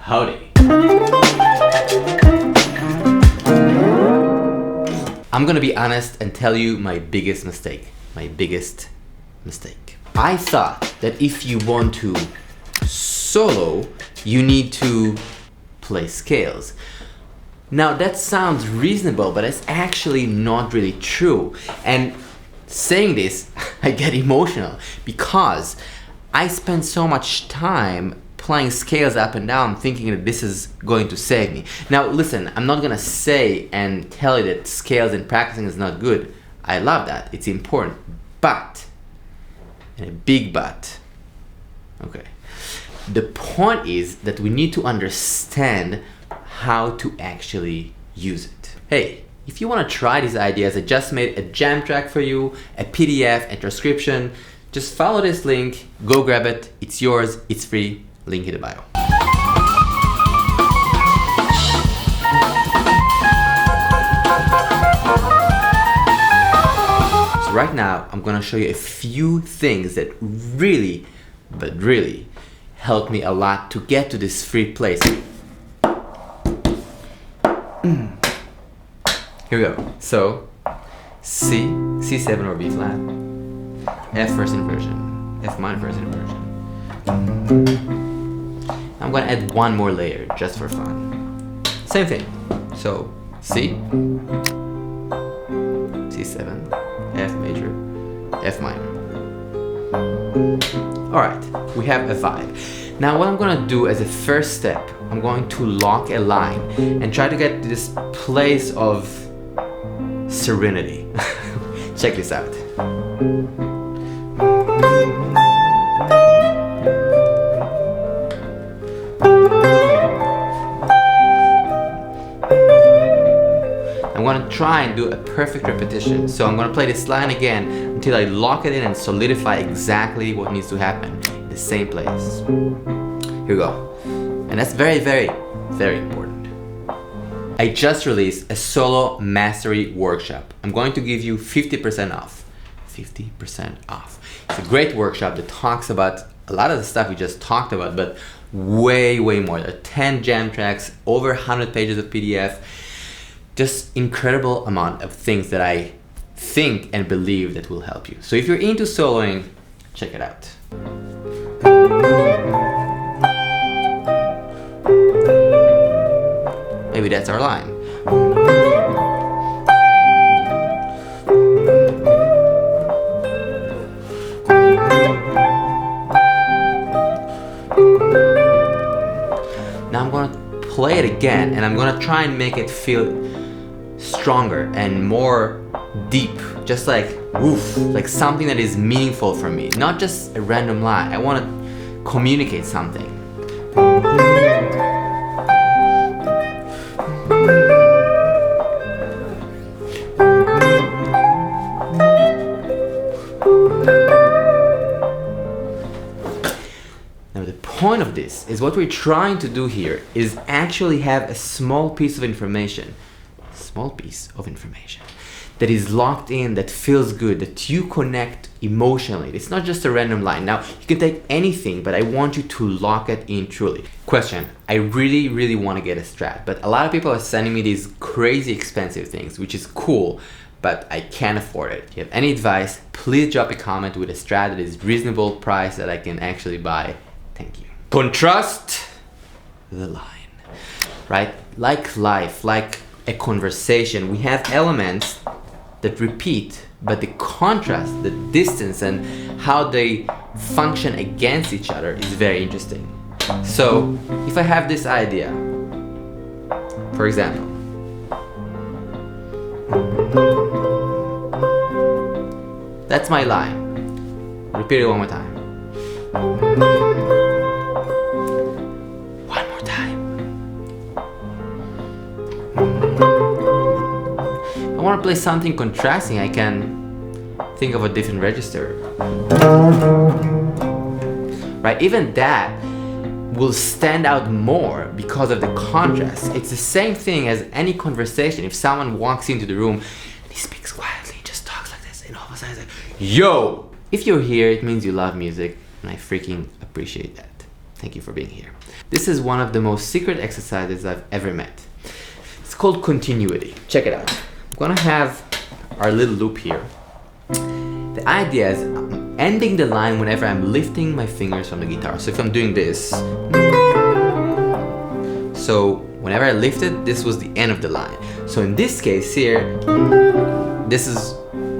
Howdy. I'm gonna be honest and tell you my biggest mistake. I thought that if you want to solo, you need to play scales. Now that sounds reasonable, but it's actually not really true. And saying this, I get emotional because I spend so much time playing scales up and down thinking that this is going to save me. Now listen, I'm not gonna say and tell you that scales and practicing is not good. I love that, it's important, but, and a big but, okay. The point is that we need to understand how to actually use it. Hey, if you want to try these ideas, I just made a jam track for you, a PDF, a transcription. Just follow this link, go grab it, it's yours, it's free, link in the bio. So right now, I'm gonna show you a few things that really, but really, helped me a lot to get to this free place. Here we go. So, C, C7 or B flat, F first inversion, F minor first inversion. I'm gonna add one more layer just for fun. Same thing. So, C, C7, F major, F minor. Alright, we have a vibe. Now what I'm gonna do as a first step, I'm going to lock a line and try to get to this place of serenity. Check this out. I'm gonna try and do a perfect repetition. So I'm gonna play this line again until I lock it in and solidify exactly what needs to happen in the same place. Here we go. And that's very, very, very important. I just released a solo mastery workshop. I'm going to give you 50% off. 50% off. It's a great workshop that talks about a lot of the stuff we just talked about, but way, way more. There are 10 jam tracks, over 100 pages of PDF. Just incredible amount of things that I think and believe that will help you. So if you're into soloing, check it out. Maybe that's our line. Now I'm gonna play it again and I'm gonna try and make it feel stronger and more deep, just like woof, like something that is meaningful for me, not just a random line. I want to communicate something. Now the point of this is what we're trying to do here is actually have a small piece of information that is locked in, that feels good, that you connect emotionally. It's not just a random line. Now, you can take anything, but I want you to lock it in truly. Question, I really, really want to get a Strat, but a lot of people are sending me these crazy expensive things, which is cool, but I can't afford it. If you have any advice, please drop a comment with a Strat that is reasonable price that I can actually buy. Thank you. Contrast the line, right? Like life, like a conversation, we have elements that repeat, but the contrast, the distance, and how they function against each other is very interesting. So, if I have this idea, for example, that's my line. Repeat it one more time. One more time. I want to play something contrasting. I can think of a different register. Right? Even that will stand out more because of the contrast. It's the same thing as any conversation. If someone walks into the room and he speaks quietly, just talks like this, and all of a sudden it's like, yo! If you're here, it means you love music, and I freaking appreciate that. Thank you for being here. This is one of the most secret exercises I've ever met. It's called continuity. Check it out. I'm gonna have our little loop here. The idea is I'm ending the line whenever I'm lifting my fingers from the guitar. So if I'm doing this, so whenever I lifted, this was the end of the line. So in this case here, this is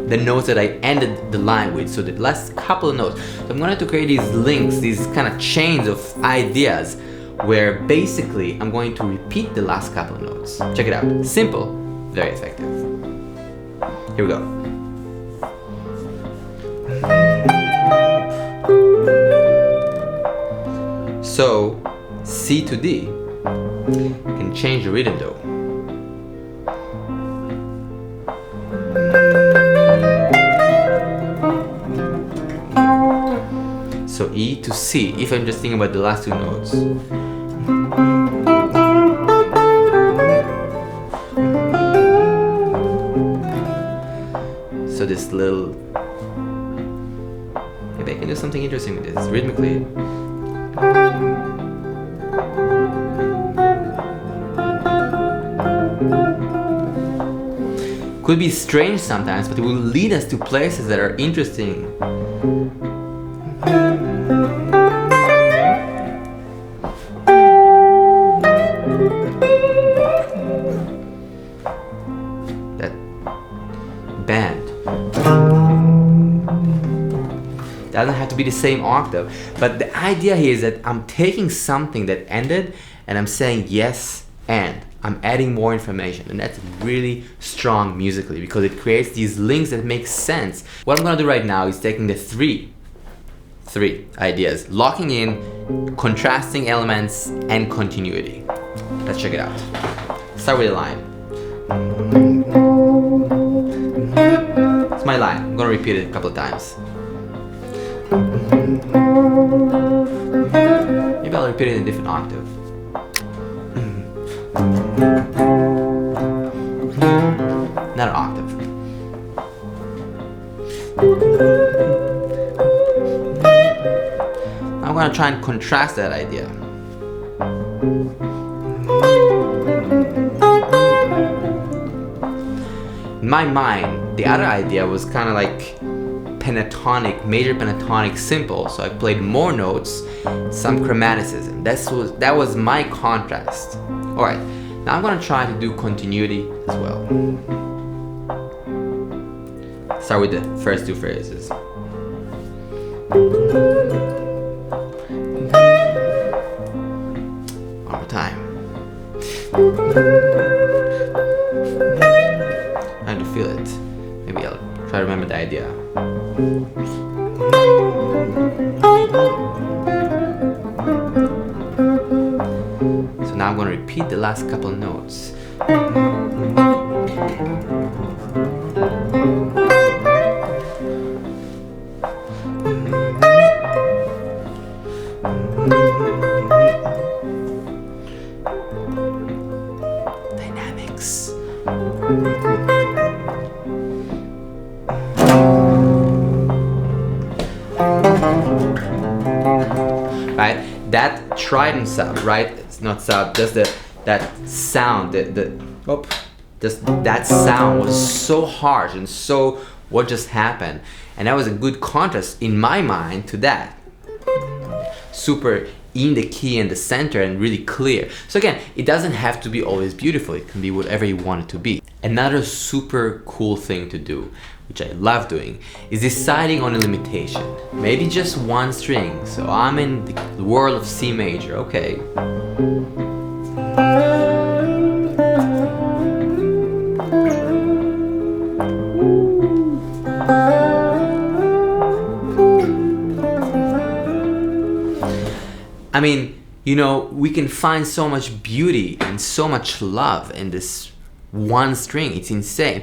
the notes that I ended the line with, so the last couple of notes. So I'm going to create these links, these kind of chains of ideas, where basically I'm going to repeat the last couple of notes. Check it out. Simple, very effective. Here we go. So C to D can change the rhythm though. So E to C, if I'm just thinking about the last two notes. So this little, maybe I can do something interesting with this, rhythmically. Could be strange sometimes, but it will lead us to places that are interesting. That band doesn't have to be the same octave, but the idea here is that I'm taking something that ended and I'm saying yes and I'm adding more information, and that's really strong musically because it creates these links that make sense. What I'm gonna do right now is taking the three ideas, locking in, contrasting elements, and continuity. Let's check it out. Start with a line. It's my line. I'm gonna repeat it a couple of times. Maybe I'll repeat it in a different octave. Not an octave. I'm gonna try and contrast that idea. In my mind, the other idea was kind of like pentatonic, major pentatonic simple, so I played more notes, some chromaticism. That was my contrast. Alright, now I'm gonna try to do continuity as well. Start with the first two phrases. One more time. Trying to feel it. Maybe I'll try to remember the idea. So now I'm going to repeat the last couple of notes. Dynamics. Right? That trident sub, right? It's not sub, just that sound, just that sound was so harsh and so what just happened, and that was a good contrast in my mind to that. Super in the key and the center and really clear. So again, it doesn't have to be always beautiful, it can be whatever you want it to be. Another super cool thing to do, which I love doing, is deciding on a limitation. Maybe just one string. So I'm in the world of C major, okay. I mean, you know, we can find so much beauty and so much love in this one string. It's insane.